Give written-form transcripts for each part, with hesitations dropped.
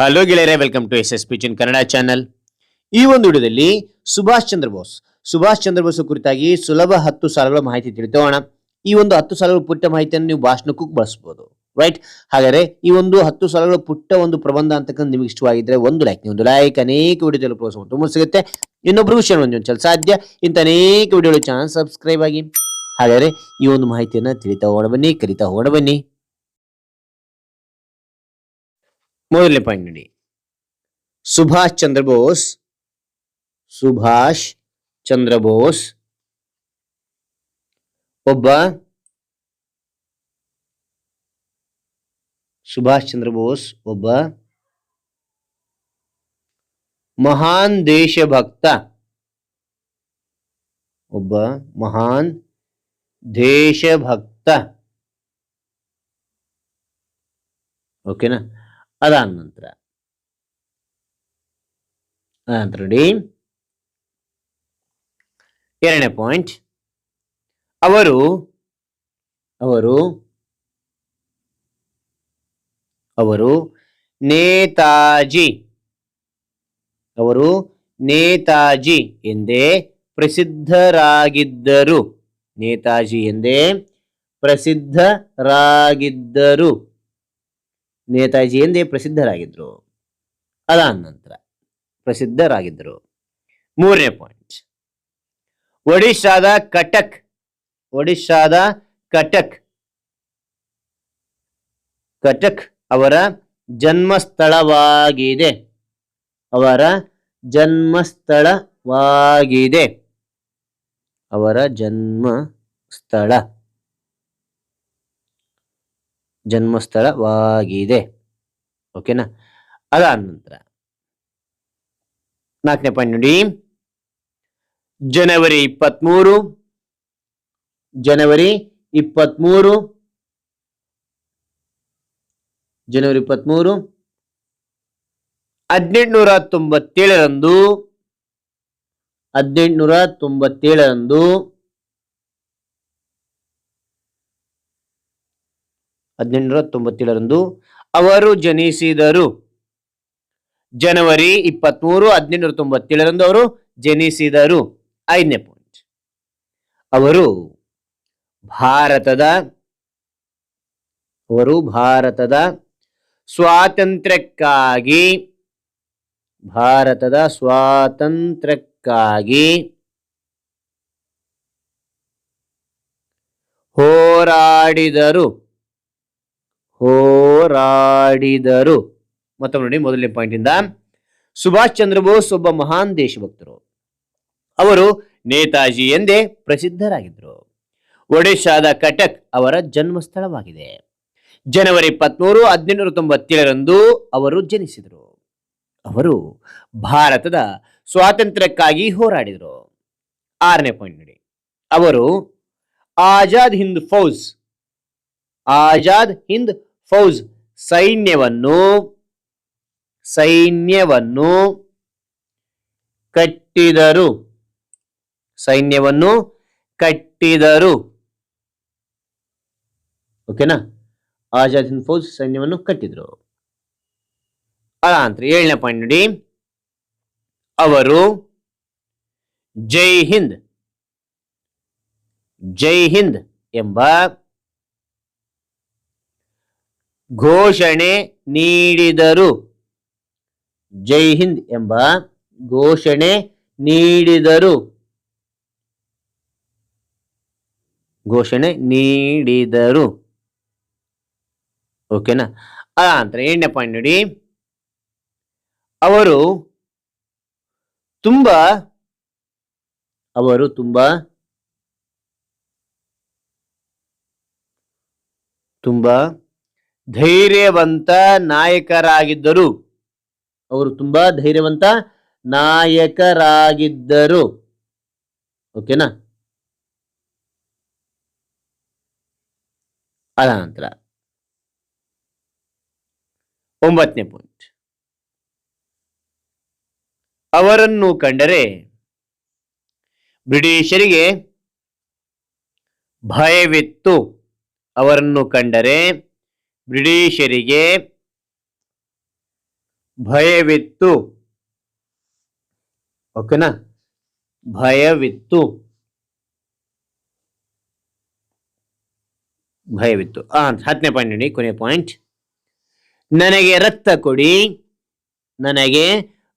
Hello ಗೆಳೆಯರೆ, welcome to S S ಪಿಚಿನ್ Kannada channel. ಈ ಒಂದು ವಿಡಿಯೋದಲ್ಲಿ ಸುಭಾಷ್ ಚಂದ್ರ ಬೋಸ್ ಕುರಿತಾಗಿ ಸುಲಭ 10 ಸಾಲುಗಳ ಮಾಹಿತಿ ತಿಳಿಯೋಣ. ಈ ಒಂದು 10 ಸಾಲುಗಳ ಪುಟ್ಟ ಮಾಹಿತಿಯನ್ನು ನೀವು ಭಾಷಣಕ್ಕೂ ಬಳಸಬಹುದು, ರೈಟ್? ಹಾಗಾದ್ರೆ ಈ ಒಂದು 10 ಸಾಲುಗಳ ಪುಟ್ಟ ಒಂದು ಪ್ರಬಂಧ ಅಂತಕ್ಕಂಥ ನಿಮಗೆ ಇಷ್ಟವಾಗಿದ್ರೆ ಒಂದು ಲೈಕ್ ಅನೇಕ ವಿಡಿಯೋದಲ್ಲಿ ಪ್ರೋತ್ಸಾಹ ತುಂಬ ಸಿಗುತ್ತೆ. ಇನ್ನೊಬ್ರಿಗೂ ಶೇರ್ ಒಂದು ಸಾಧ್ಯ. ಇಂಥ ಅನೇಕ ವಿಡಿಯೋಗಳು ಚಾನಲ್ ಸಬ್ಸ್ಕ್ರೈಬ್ ಆಗಿ. ಹಾಗಾದ್ರೆ ಈ ಒಂದು ಮಾಹಿತಿಯನ್ನ ತಿಳಿತಾ ಹೋಗೋಣ ಬನ್ನಿ, ಕಲಿತಾ ಹೋಗೋಣ ಬನ್ನಿ. ಮೊದಲನೇ ಪಾಯಿಂಟ್ ನೋಡಿ, ಸುಭಾಷ್ ಚಂದ್ರ ಬೋಸ್ ಒಬ್ಬ ಮಹಾನ್ ದೇಶಭಕ್ತ. ಓಕೆನಾ? ಅದಾದ ನಂತರ ನೋಡಿ, ಎರಡನೇ ಪಾಯಿಂಟ್, ಅವರು ನೇತಾಜಿ ಎಂದೇ ಪ್ರಸಿದ್ಧರಾಗಿದ್ದರು. ಅದಾದ ನಂತರ ಪ್ರಸಿದ್ಧರಾಗಿದ್ದರು. ಮೂರನೇ ಪಾಯಿಂಟ್, ಒಡಿಶಾದ ಕಟಕ್ ಅವರ ಜನ್ಮಸ್ಥಳವಾಗಿದೆ. ಜನ್ಮಸ್ಥಳವಾಗಿದೆ. ಓಕೆನಾ? ಅದಾದ ನಂತರ ನಾಲ್ಕನೇ ಪಾಯಿಂಟ್ ನೋಡಿ, ಜನವರಿ 23 1897ರಂದು ಅವರು ಜನಿಸಿದರು. ಜನವರಿ 23, 1897ರಂದು ಅವರು ಜನಿಸಿದರು. ಐದನೇ ಪಾಯಿಂಟ್, ಅವರು ಭಾರತದ ಸ್ವಾತಂತ್ರ್ಯಕ್ಕಾಗಿ ಹೋರಾಡಿದರು. ಮತ್ತೊಮ್ಮೆ ನೋಡಿ, ಮೊದಲನೇ ಪಾಯಿಂಟ್ ಇಂದ, ಸುಭಾಷ್ ಚಂದ್ರ ಬೋಸ್ ಒಬ್ಬ ಮಹಾನ್ ದೇಶಭಕ್ತರು. ಅವರು ನೇತಾಜಿ ಎಂದೇ ಪ್ರಸಿದ್ಧರಾಗಿದ್ದರು. ಒಡಿಶಾದ ಕಟಕ್ ಅವರ ಜನ್ಮಸ್ಥಳವಾಗಿದೆ. ಜನವರಿ 23, 1897ರಂದು ಅವರು ಜನಿಸಿದರು. ಅವರು ಭಾರತದ ಸ್ವಾತಂತ್ರ್ಯಕ್ಕಾಗಿ ಹೋರಾಡಿದರು. ಆರನೇ ಪಾಯಿಂಟ್ ನೋಡಿ, ಅವರು ಆಜಾದ್ ಹಿಂದ್ ಫೌಜ್ ಸೈನ್ಯವನ್ನು ಕಟ್ಟಿದರು. ಓಕೆನಾ? ಆಜಾದ್ ಹಿಂದ್ ಫೌಜ್ ಸೈನ್ಯವನ್ನು ಕಟ್ಟಿದ್ರು. ಅನಂತರ ಏಳನೇ ಪಾಯಿಂಟ್ ನೋಡಿ, ಅವರು ಜೈ ಹಿಂದ್ ಎಂಬ ಘೋಷಣೆ ನೀಡಿದರು. ಓಕೆನಾ? ಅನಂತರ ಏಳನೇ ಪಾಯಿಂಟ್ ನೋಡಿ, ಅವರು ತುಂಬಾ ಧೈರ್ಯವಂತ ನಾಯಕರಾಗಿದ್ದರು. ಓಕೆನಾ? ಅನಂತರ 9ನೇ ಪಾಯಿಂಟ್, ಅವರನ್ನು ಕಂಡರೆ ಬ್ರಿಟಿಷರಿಗೆ ಭಯವಿತ್ತು. ಭಯವಿತ್ತು. ಓಕೆನಾ, ಭಯವಿತ್ತು. ಭಯವಿತ್ತು. 10ನೇ ಪಾಯಿಂಟ್ ನೋಡಿ, ಕೊನೆಯ ಪಾಯಿಂಟ್. ನನಗೆ ರಕ್ತ ಕೊಡಿ, ನನಗೆ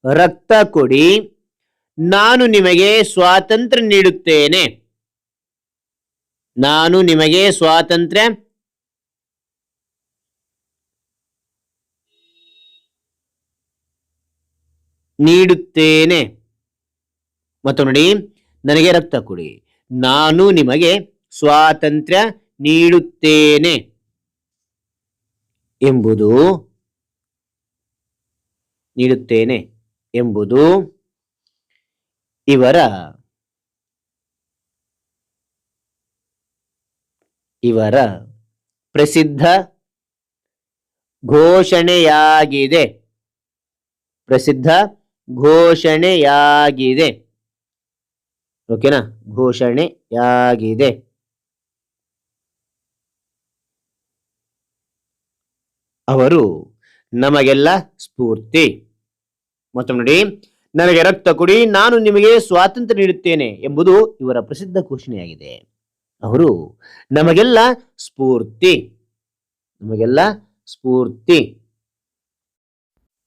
ರಕ್ತ ಕೊಡಿ, ನಾನು ನಿಮಗೆ ಸ್ವಾತಂತ್ರ್ಯ ನೀಡುತ್ತೇನೆ. ನಾನು ನಿಮಗೆ ಸ್ವಾತಂತ್ರ್ಯ ನೀಡುತ್ತೇನೆ. ಮತ್ತು ನೋಡಿ, ನನಗೆ ರಕ್ತ ಕೊಡಿ, ನಾನು ನಿಮಗೆ ಸ್ವಾತಂತ್ರ್ಯ ನೀಡುತ್ತೇನೆ ಎಂಬುದು ಇವರ ಪ್ರಸಿದ್ಧ ಘೋಷಣೆಯಾಗಿದೆ. ಓಕೆನಾ, ಘೋಷಣೆಯಾಗಿದೆ. ಅವರು ನಮಗೆಲ್ಲ ಸ್ಫೂರ್ತಿ. ಮತ್ತೊಮ್ಮೆ ನೋಡಿ, ನನಗೆ ರಕ್ತ ಕೊಡಿ, ನಾನು ನಿಮಗೆ ಸ್ವಾತಂತ್ರ್ಯ ನೀಡುತ್ತೇನೆ ಎಂಬುದು ಇವರ ಪ್ರಸಿದ್ಧ ಘೋಷಣೆಯಾಗಿದೆ. ಅವರು ನಮಗೆಲ್ಲ ಸ್ಫೂರ್ತಿ.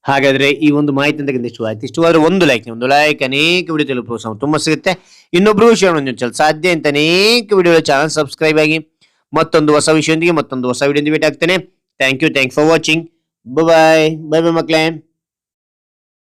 ಹಾಗಾದ್ರೆ ಈ ಒಂದು ಮಾಹಿತಿ ಅಂತ ಇಷ್ಟವಾದ್ರೆ ಒಂದು ಲೈಕ್ ಅನೇಕ ವಿಡಿಯೋ ತಲುಪುವ ಪ್ರೋತ್ಸಾಹ ತುಂಬಾ ಸಿಗುತ್ತೆ. ಇನ್ನೊಬ್ರು ವಿಷಯ ಸಾಧ್ಯ ಅಂತ ಅನೇಕ ವಿಡಿಯೋ ಚಾನಲ್ ಸಬ್ಸ್ಕ್ರೈಬ್ ಆಗಿ ಮತ್ತೊಂದು ಹೊಸ ವಿಷಯದೊಂದಿಗೆ ಮತ್ತೊಂದು ಹೊಸ ವಿಡಿಯೋ ಭೇಟಿ ಆಗ್ತೇನೆ. Thank you for watching. Bye ಮಕ್ಕಳೇ.